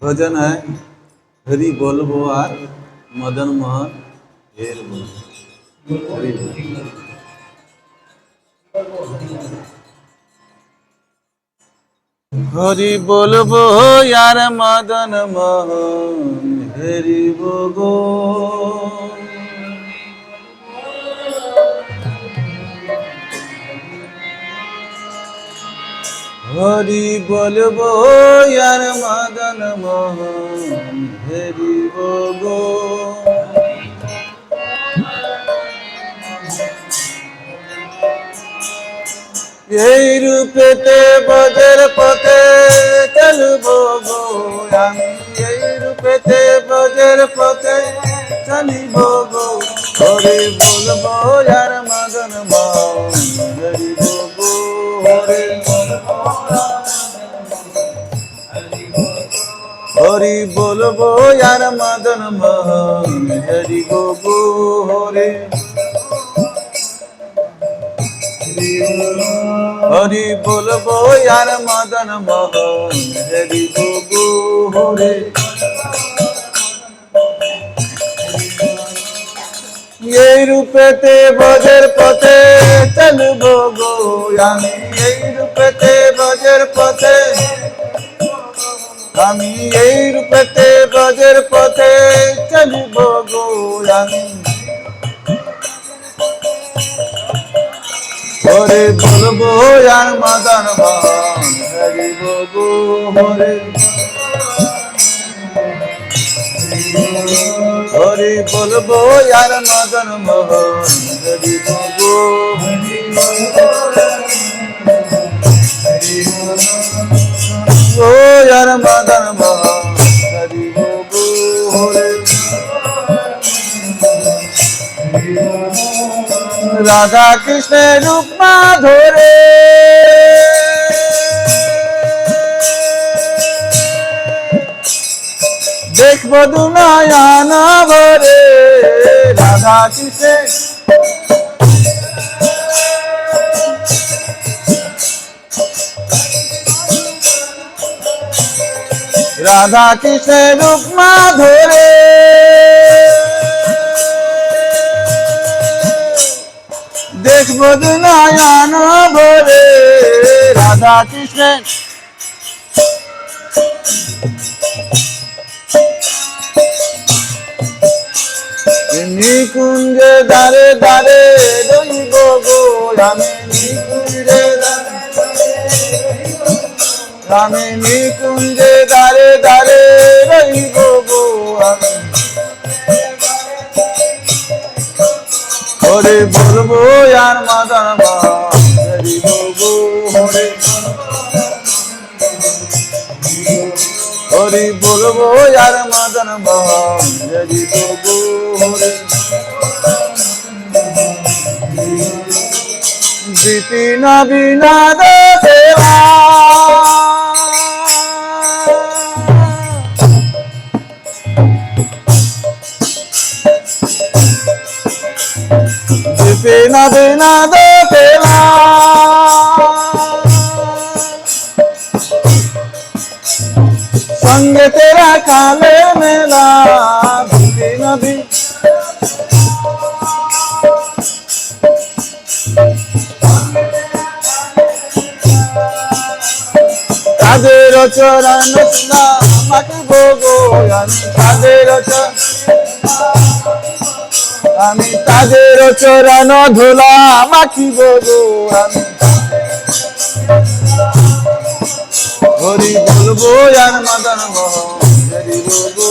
भजन है हरि बोलबो और मदन मोहन हेर बोल हरि बोल। हरि बोलबो यार मदन मोहन हरि बोगो हरि बोलबो यार मदन मोहन हरि बोगो এই রূপেতে ব্রজের পথে চলবো গো আমি এই রূপেতে ব্রজের পথে চলিব গো হরি বলবো यार মদন মোহন হরি গো হরি হরি বলবো यार মদন মোহন হরি গো হরি हरि बोलबो यार मदन मोहन हरि गो हरे এই রূপেতে ব্রজের পথে চলবো গো আমি এই রূপেতে ব্রজের পথে আমি এই রূপেতে ব্রজের পথে চলবো গো আমি हरे बोलबो यार मदन मोहन हरि गो हरे हरि बोलबो यार मदन मोहन हरि गो ओ यार मदन मोहन हरि गो हरे राधा कृष्ण रूप धरे देखबो दु नयन भरे राधा कृष्ण राधा कृष्ण रूप धरे देखबो दु नयन भरे राधा कृष्ण निकुंज दारे दारे रहिब गो আমি নিকুঞ্জে আমি নিকুঞ্জে দারে দারে রহিব গো আমি हरे बोलबो यार मदन मोहन हरि गो हरे हरि बोलबो यार मदन मोहन हरि गो हरे विपिन विनोद सेवा विपिन विनोद सेवा संग तेरा काले मेला विपिन তাদের চরণ মাখিব গো আমি তাদের চরণ ধুলা মাখিব গো আমি হরি বলবো यार মদন মোহন হরি গো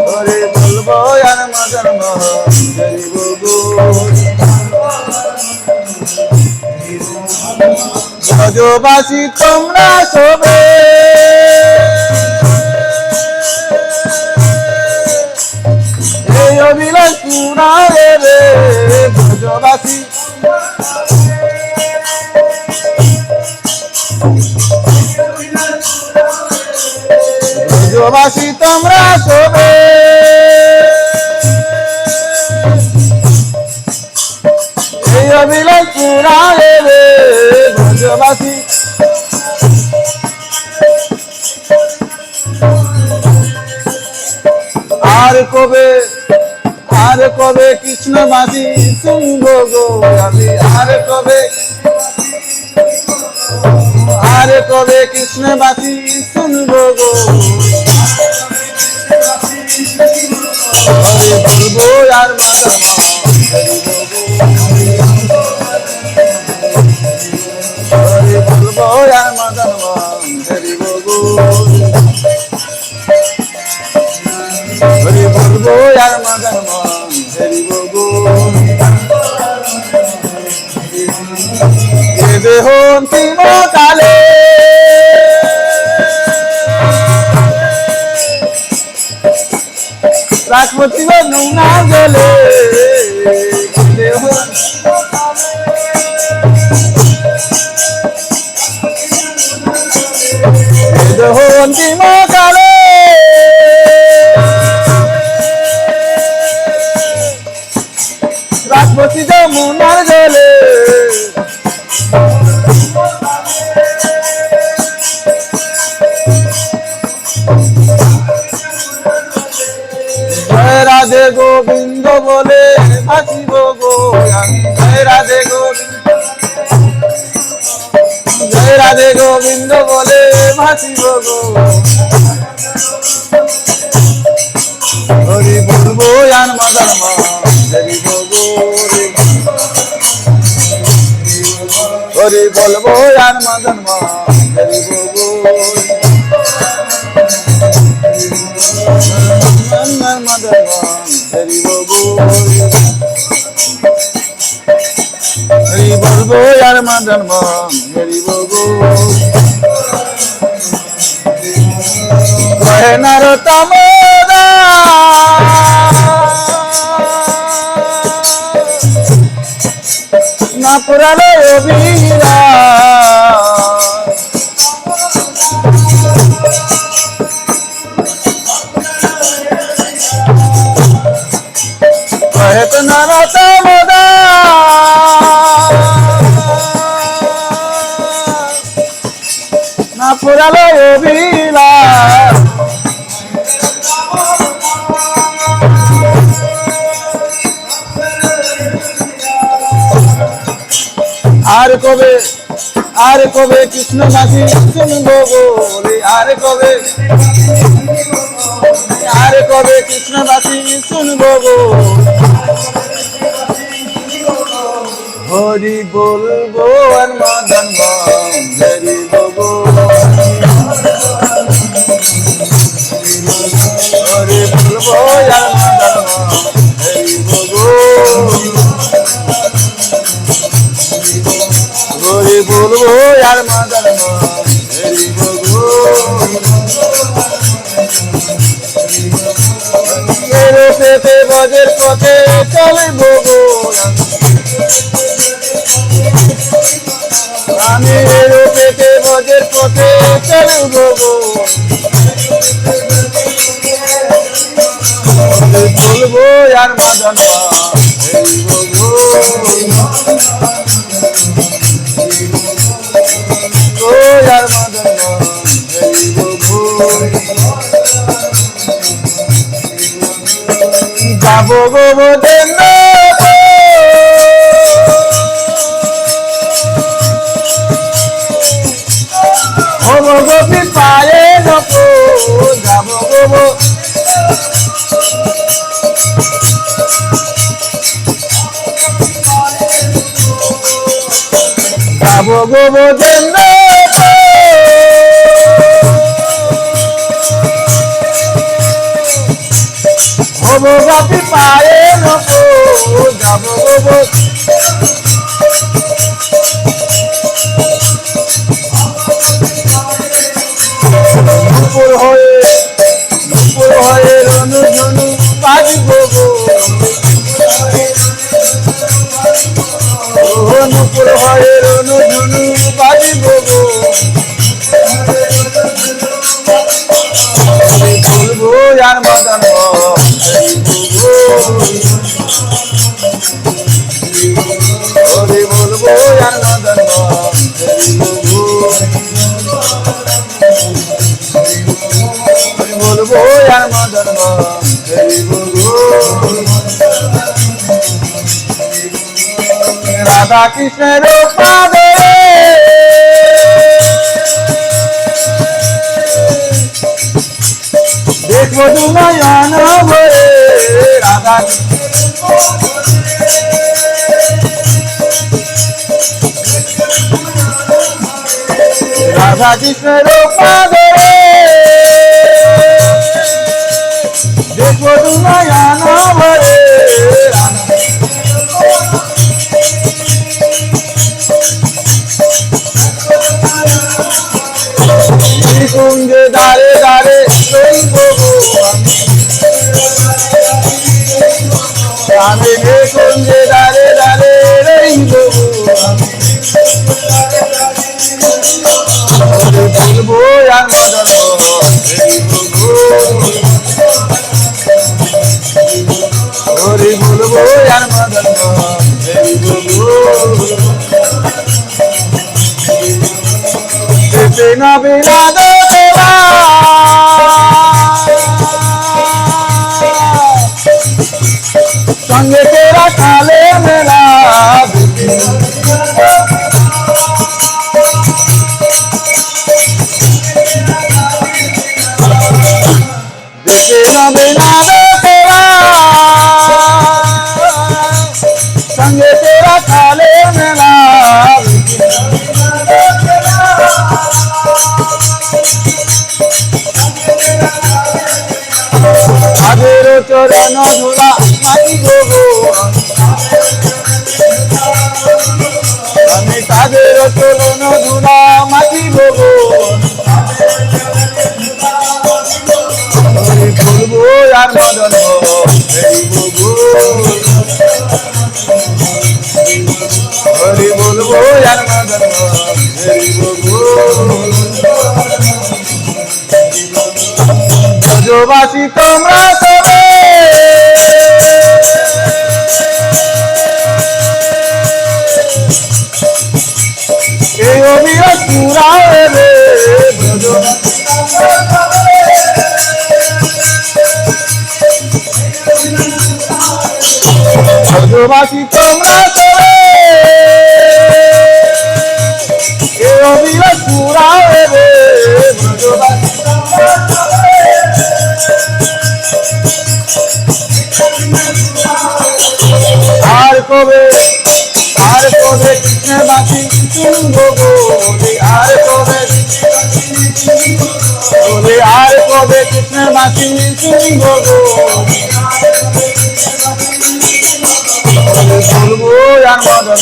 হরি বলবো यार মদন মোহন হরি গো ব্রজবাসী তোমরা সবে এই অভিলাষ পুরারে রে ব্রজবাসী ব্রজবাসী তোমরা সবে এই অভিলাষ পুরারে রে ব্রজবাসী কবে কৃষ্ণ বাসি শুনবো গো আমি, আর কবে কৃষ্ণ বাসি শুনবো গো, হরি বলবো আর মদন হরি বলবো আর মদন হরি বলবো, হরি বলবো আর মদন হরি বলবো, এ দেহ অন্তিম কালে রাখবো নৌনা গেলে, দেহ অন্তিম কালে রাখবো যমুনার জলে, জয় রাধে গোবিন্দ বলে ভাসিব গো আমি, জয় রাধে গোবিন্দ বলে ভাসিব গো, হরি বলবো আর মদন হরি বলবো, হরি বলবো আর মদন হরি বলবো, মদন হরি বলবো, হরি বলবো আর মদন হরি বলবো, কহে নরোত্তম না পুরালো অভিরা, কহে তো নরোত্তম না পুরালো অভিরা, আর কবে কৃষ্ণ বাসি শুনবো গো, আর কবে কৃষ্ণ বাসি শুনবো গো, হরি বলবো আর মদন হরি বলবো, হরি বলবো আর মদন হরি বলবো, হরি বলবো আর মদন হরি বলবো, পেতে বজের পথে চলবো গো আমি, পেতে বজের পথে চলবো গো, বলবো আর মদন হরি বলবো, আর মদন হরি বলবো, যাবো গো মদন গোপী পায়ে নকো, যাবো গো যাবো গো মদন গোপী পায়ে নকো, যাবো গো নুপুর হয়ে রনু ঝনু বাজিব গো, নুপুর হয়ে রনু ঝনু বাজিব গো, বলবো আর মদন হরি বলবো আর মদন বলবো আর মদন রাধা কৃষ্ণের পাদে দেখবো দু নয়ন ভরে রাধা রাধা কৃষ্ণের পাদে দেখবো দু নয়ন ভরে কুঞ্জে দাঁড়ে দাঁড়ে রইব আমি কুঞ্জে দাঁড়ে দাঁড়ে রইব বলবো আর মদন হরি বলবো আর মদন না বিলাদ দেওয়া সঙ্গে তেরা কালে মেলা দেশে না বিলাদ দেওয়া সঙ্গে তেরা কালে মেলা তাদের চরণ ধুলা মাটি গোবো আমি তাদের চরণ ধুলা মাটি গোবো বলবো আর মদন হরি বলবো আর মদন ব্রজবাসী তোমরা সবে এই অবিরত পুরাবে ব্রজবাসী তোমরা সবে এই অবিরত পুরাবে ব্রজবাসী আর কবে কৃষ্ণ বাসী শুনবো বলে আর কবে কৃষ্ণ বাসী শুনবো বলবো আর মদন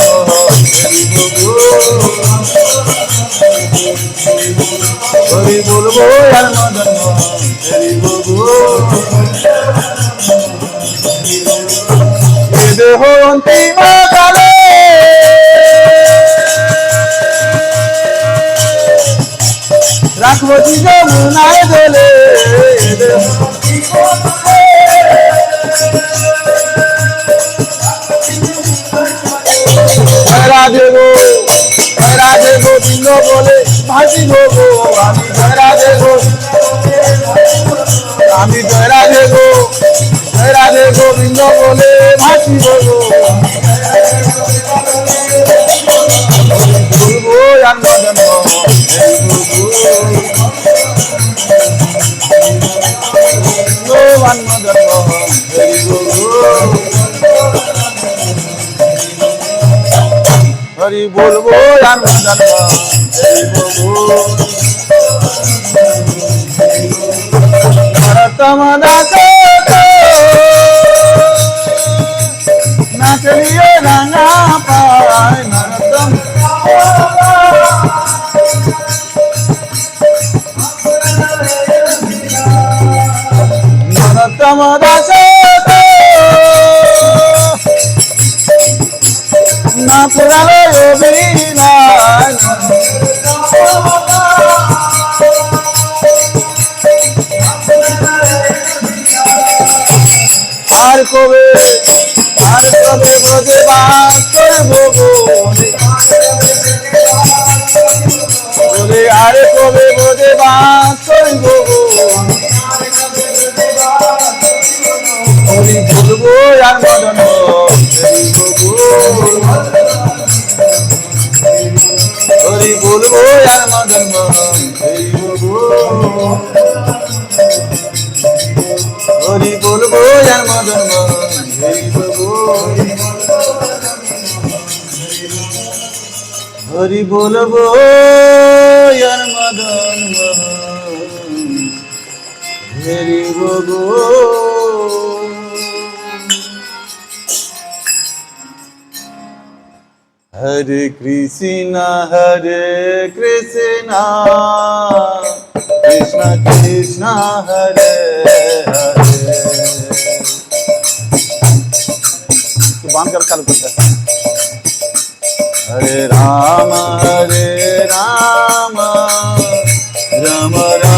হরি বলবো আর মদন দেহ অন্তিম কালে রাখবো যমুনায় দোলে রাধে গোবিন্দ বলে ভাসি গো আমি জয় রাধে গোবিন্দ বলে ভাসি গো বলবো আর মদন হরি বলবো আর মদন ভরতম দাস নাচলিয়ে রাঙা পায় নরতম নরতম দাস না পুরালো অভিনয় আর কবে ব্রজে বাস করবো বলে আর কবে ব্রজে বাস করবো হরি বলবো আর মদন হরি বলবো আর মদন মোহন হরি বলবো, হরি বলবো আর মদন মোহন হরি বলবো, হরি বলবো আর মদন মোহন হরি বলবো। হরে কৃষ্ণ কৃষ্ণ কৃষ্ণ হরে হরে। बांध कर चालू करता है। हरे राम राम राम